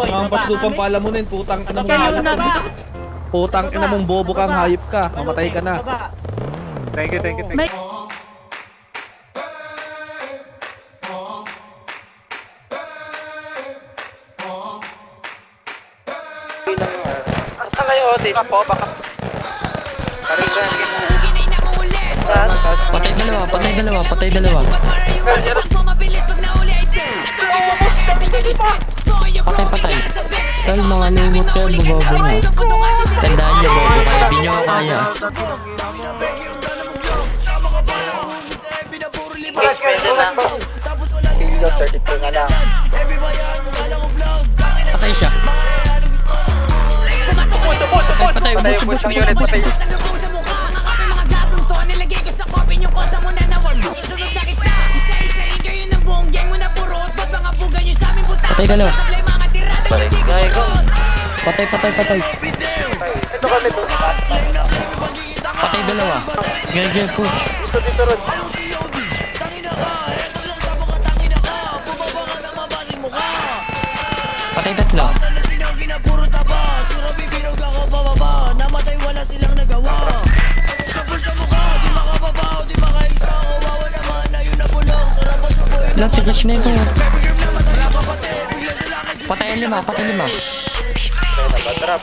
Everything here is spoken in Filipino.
Namampas lupang palamunin, putang ina mong Kayo hayop na. ka. Putang ina mong bobo kang hayop ka. Mamatay ka na. Thank you. May... Asa kayo? Dito po, baka... Patay dalawa. Patay. Tal, mga lumot kayo, bubobo nyo. Tandaan nyo, bobo kayo, di nyo kaya. Patay siya. Patay, ubos ang unit, patay. Patay dalawa. Patay. Ito kami to. Patay dalawa. Gage, push. Dito ron. Patay tatlo. Lang, tigas na ito. Patay ang lima. Tara,